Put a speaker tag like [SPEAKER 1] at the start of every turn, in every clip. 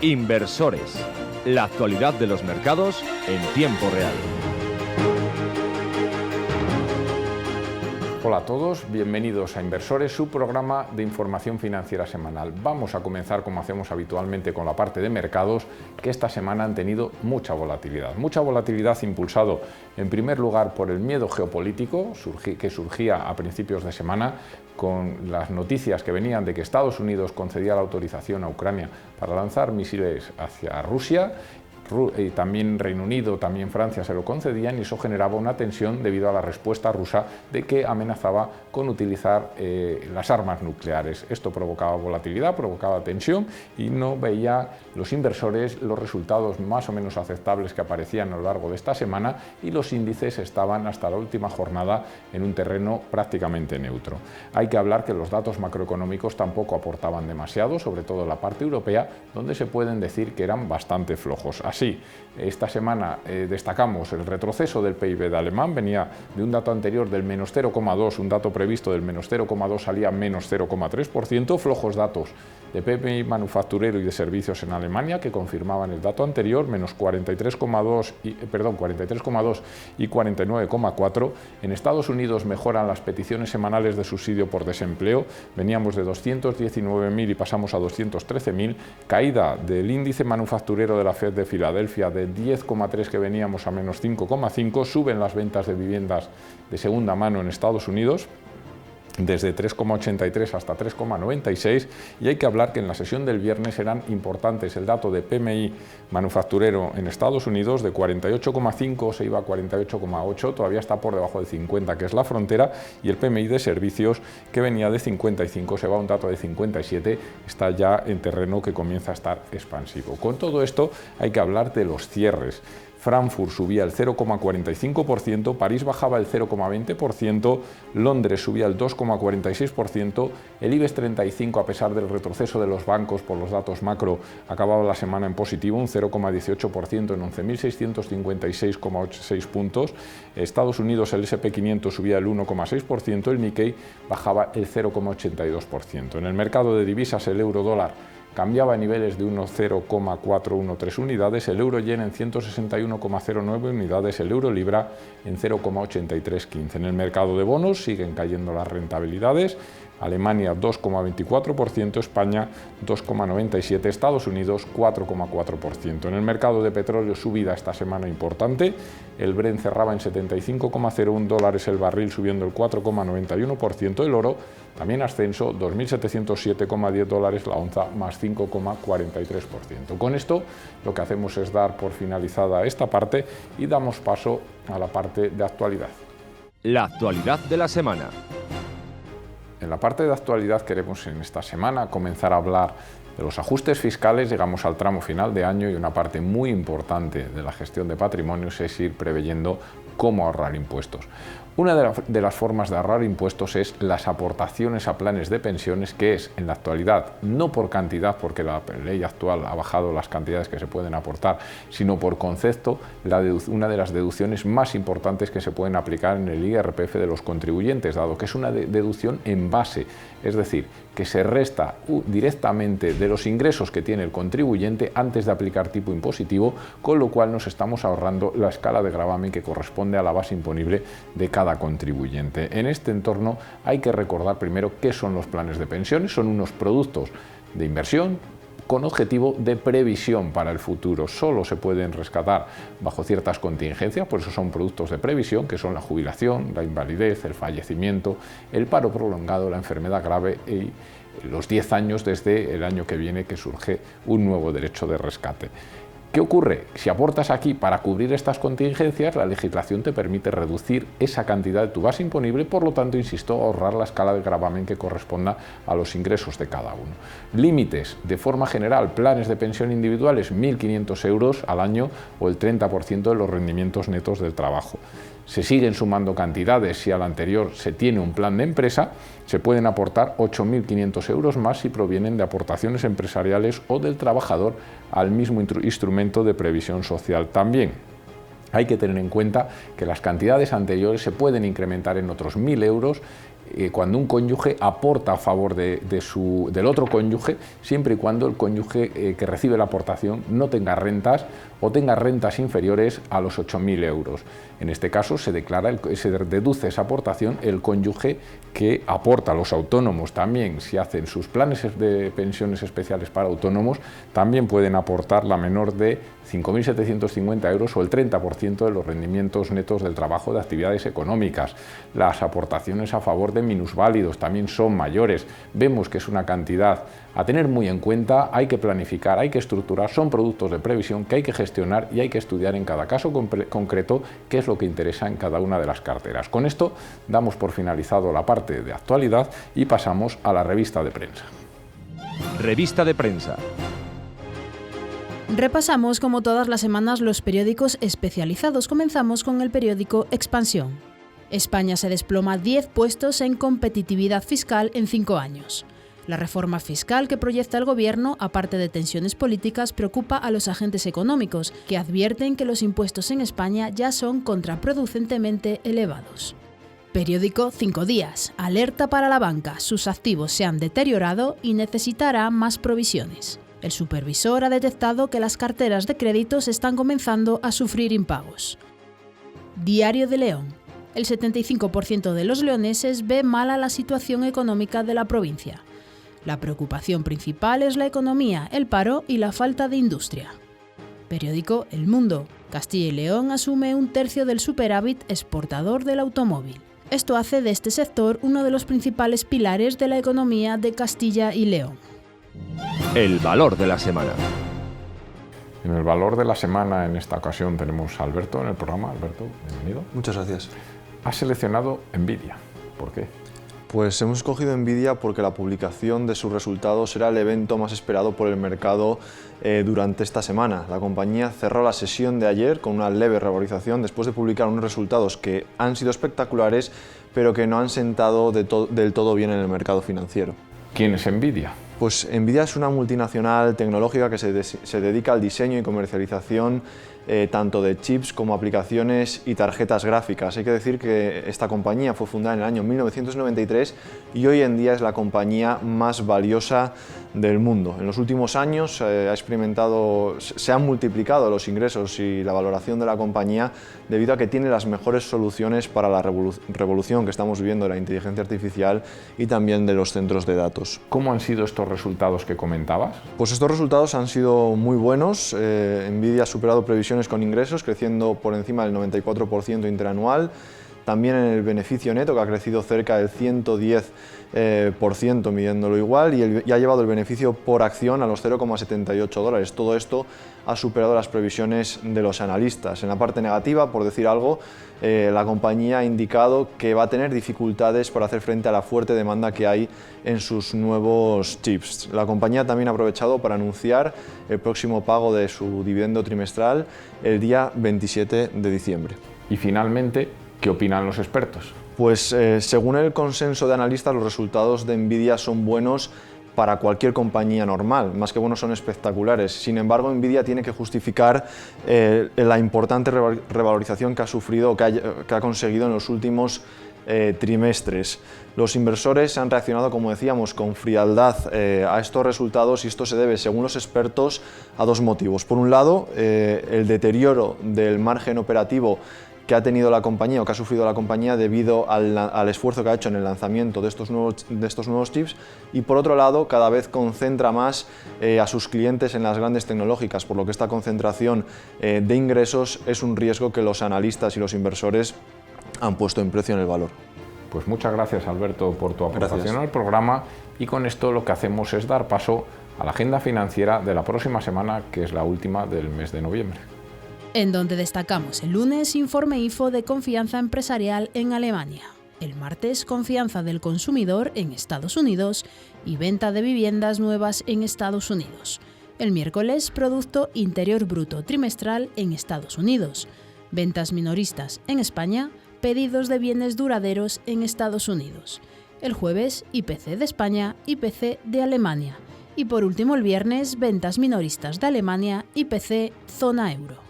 [SPEAKER 1] Inversores. La actualidad de los mercados en tiempo real.
[SPEAKER 2] Hola a todos, bienvenidos a Inversores, su programa de información financiera semanal. Vamos a comenzar como hacemos habitualmente con la parte de mercados, que esta semana han tenido mucha volatilidad. Mucha volatilidad impulsado en primer lugar por el miedo geopolítico que surgía a principios de semana, con las noticias que venían de que Estados Unidos concedía la autorización a Ucrania para lanzar misiles hacia Rusia, y también Reino Unido, también Francia se lo concedían, y eso generaba una tensión debido a la respuesta rusa de que amenazaba con utilizar las armas nucleares. Esto provocaba volatilidad, provocaba tensión y no veía los inversores los resultados más o menos aceptables que aparecían a lo largo de esta semana, y los índices estaban hasta la última jornada en un terreno prácticamente neutro. Hay que hablar que los datos macroeconómicos tampoco aportaban demasiado, sobre todo en la parte europea, donde se pueden decir que eran bastante flojos. Así, esta semana destacamos el retroceso del PIB de alemán, venía de un dato anterior del menos 0,2, un dato previsto del menos 0,2 salía menos 0,3%, flojos datos de PMI manufacturero y de servicios en Alemania que confirmaban el dato anterior, menos 43,2 y 49,4. En Estados Unidos mejoran las peticiones semanales de subsidio por desempleo, veníamos de 219.000 y pasamos a 213.000, caída del índice manufacturero de la Fed de Filadelfia de 10,3 que veníamos a menos 5,5, suben las ventas de viviendas de segunda mano en Estados Unidos, desde 3,83 hasta 3,96, y hay que hablar que en la sesión del viernes eran importantes el dato de PMI manufacturero en Estados Unidos de 48,5, se iba a 48,8, todavía está por debajo de 50, que es la frontera, y el PMI de servicios que venía de 55, se va a un dato de 57, está ya en terreno que comienza a estar expansivo. Con todo esto hay que hablar de los cierres. Frankfurt subía el 0,45%, París bajaba el 0,20%, Londres subía el 2,46%, el IBEX 35, a pesar del retroceso de los bancos por los datos macro, acababa la semana en positivo, un 0,18% en 11.656,86 puntos, Estados Unidos el S&P 500 subía el 1,6%, el Nikkei bajaba el 0,82%. En el mercado de divisas el euro dólar cambiaba a niveles de 0,413 unidades, el euro yen en 161,09 unidades, el euro libra en 0,8315. En el mercado de bonos siguen cayendo las rentabilidades, Alemania 2,24%, España 2,97%, Estados Unidos 4,4%. En el mercado de petróleo subida esta semana importante, el Brent cerraba en 75,01 dólares el barril, subiendo el 4,91%, el oro también ascenso, 2.707,10 dólares la onza, más 5,43%. Con esto lo que hacemos es dar por finalizada esta parte y damos paso a la parte de actualidad.
[SPEAKER 1] La actualidad de la semana.
[SPEAKER 2] En la parte de actualidad queremos en esta semana comenzar a hablar de los ajustes fiscales. Llegamos al tramo final de año y una parte muy importante de la gestión de patrimonios es ir preveyendo cómo ahorrar impuestos. Una de las formas de ahorrar impuestos es las aportaciones a planes de pensiones, que es en la actualidad no por cantidad, porque la ley actual ha bajado las cantidades que se pueden aportar, sino por concepto, una de las deducciones más importantes que se pueden aplicar en el IRPF de los contribuyentes, dado que es una deducción en base, es decir, que se resta directamente de los ingresos que tiene el contribuyente antes de aplicar tipo impositivo, con lo cual nos estamos ahorrando la escala de gravamen que corresponde a la base imponible de cada contribuyente. En este entorno hay que recordar primero qué son los planes de pensiones. Son unos productos de inversión con objetivo de previsión para el futuro. Solo se pueden rescatar bajo ciertas contingencias, por eso son productos de previsión, que son la jubilación, la invalidez, el fallecimiento, el paro prolongado, la enfermedad grave y los 10 años desde el año que viene, que surge un nuevo derecho de rescate. ¿Qué ocurre? Si aportas aquí para cubrir estas contingencias, la legislación te permite reducir esa cantidad de tu base imponible, por lo tanto, insisto, ahorrar la escala de gravamen que corresponda a los ingresos de cada uno. Límites, de forma general, planes de pensión individuales, 1.500 euros al año o el 30% de los rendimientos netos del trabajo. Se siguen sumando cantidades. Si al anterior se tiene un plan de empresa, se pueden aportar 8.500 euros más si provienen de aportaciones empresariales o del trabajador al mismo instrumento de previsión social también. Hay que tener en cuenta que las cantidades anteriores se pueden incrementar en otros 1.000 euros cuando un cónyuge aporta a favor del otro cónyuge, siempre y cuando el cónyuge que recibe la aportación no tenga rentas o tenga rentas inferiores a los 8.000 euros. En este caso se deduce esa aportación el cónyuge que aporta. Los autónomos también, si hacen sus planes de pensiones especiales para autónomos, también pueden aportar la menor de 5.750 euros o el 30% de los rendimientos netos del trabajo de actividades económicas. Las aportaciones a favor de minusválidos también son mayores. Vemos que es una cantidad a tener muy en cuenta, hay que planificar, hay que estructurar, son productos de previsión que hay que gestionar y hay que estudiar en cada caso concreto qué es lo que interesa en cada una de las carteras. Con esto damos por finalizado la parte de actualidad y pasamos a la revista de prensa.
[SPEAKER 1] Revista de prensa.
[SPEAKER 3] Repasamos como todas las semanas los periódicos especializados. Comenzamos con el periódico Expansión. España se desploma 10 puestos en competitividad fiscal en 5 años. La reforma fiscal que proyecta el Gobierno, aparte de tensiones políticas, preocupa a los agentes económicos, que advierten que los impuestos en España ya son contraproducentemente elevados. Periódico 5 días. Alerta para la banca. Sus activos se han deteriorado y necesitará más provisiones. El supervisor ha detectado que las carteras de créditos están comenzando a sufrir impagos. Diario de León. El 75% de los leoneses ve mala la situación económica de la provincia. La preocupación principal es la economía, el paro y la falta de industria. Periódico El Mundo. Castilla y León asume 1/3 del superávit exportador del automóvil. Esto hace de este sector uno de los principales pilares de la economía de Castilla y León.
[SPEAKER 1] El valor de la semana.
[SPEAKER 2] En el valor de la semana, en esta ocasión, tenemos a Alberto en el programa. Alberto, bienvenido.
[SPEAKER 4] Muchas gracias.
[SPEAKER 2] Has seleccionado Nvidia. ¿Por qué?
[SPEAKER 4] Pues hemos escogido Nvidia porque la publicación de sus resultados será el evento más esperado por el mercado durante esta semana. La compañía cerró la sesión de ayer con una leve revalorización después de publicar unos resultados que han sido espectaculares, pero que no han sentado del todo bien en el mercado financiero.
[SPEAKER 2] ¿Quién es Nvidia?
[SPEAKER 4] Pues Nvidia es una multinacional tecnológica que se dedica al diseño y comercialización tanto de chips como aplicaciones y tarjetas gráficas. Hay que decir que esta compañía fue fundada en el año 1993 y hoy en día es la compañía más valiosa del mundo. En los últimos años se han multiplicado los ingresos y la valoración de la compañía debido a que tiene las mejores soluciones para la revolución que estamos viviendo de la inteligencia artificial y también de los centros de datos.
[SPEAKER 2] ¿Cómo han sido estos resultados que comentabas?
[SPEAKER 4] Pues estos resultados han sido muy buenos. Nvidia ha superado previsiones con ingresos, creciendo por encima del 94% interanual. También en el beneficio neto, que ha crecido cerca del 110%, midiéndolo igual, y ha llevado el beneficio por acción a los $0,78. Todo esto ha superado las previsiones de los analistas. En la parte negativa, por decir algo, la compañía ha indicado que va a tener dificultades para hacer frente a la fuerte demanda que hay en sus nuevos chips. La compañía también ha aprovechado para anunciar el próximo pago de su dividendo trimestral el día 27 de diciembre.
[SPEAKER 2] Y finalmente, ¿qué opinan los expertos?
[SPEAKER 4] Pues según el consenso de analistas, los resultados de Nvidia son buenos para cualquier compañía normal, más que buenos son espectaculares. Sin embargo, Nvidia tiene que justificar la importante revalorización que ha sufrido, que ha conseguido en los últimos trimestres. Los inversores han reaccionado, como decíamos, con frialdad a estos resultados, y esto se debe, según los expertos, a dos motivos. Por un lado, el deterioro del margen operativo que ha tenido la compañía o que ha sufrido la compañía debido al esfuerzo que ha hecho en el lanzamiento de estos nuevos chips, y por otro lado cada vez concentra más a sus clientes en las grandes tecnológicas, por lo que esta concentración de ingresos es un riesgo que los analistas y los inversores han puesto en precio en el valor.
[SPEAKER 2] Pues muchas gracias, Alberto, por tu aportación al programa, y con esto lo que hacemos es dar paso a la agenda financiera de la próxima semana, que es la última del mes de noviembre.
[SPEAKER 3] En donde destacamos el lunes informe IFO de confianza empresarial en Alemania, el martes confianza del consumidor en Estados Unidos y venta de viviendas nuevas en Estados Unidos, el miércoles Producto Interior Bruto trimestral en Estados Unidos, ventas minoristas en España, pedidos de bienes duraderos en Estados Unidos, el jueves IPC de España, IPC de Alemania y por último el viernes ventas minoristas de Alemania, IPC zona euro.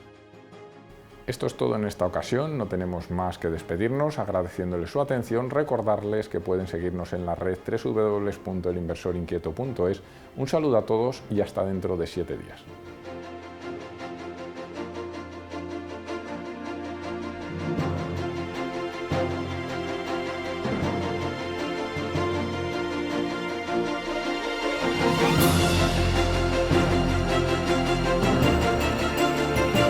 [SPEAKER 2] Esto es todo en esta ocasión, no tenemos más que despedirnos, agradeciéndoles su atención, recordarles que pueden seguirnos en la red www.elinversorinquieto.es. Un saludo a todos y hasta dentro de 7 días.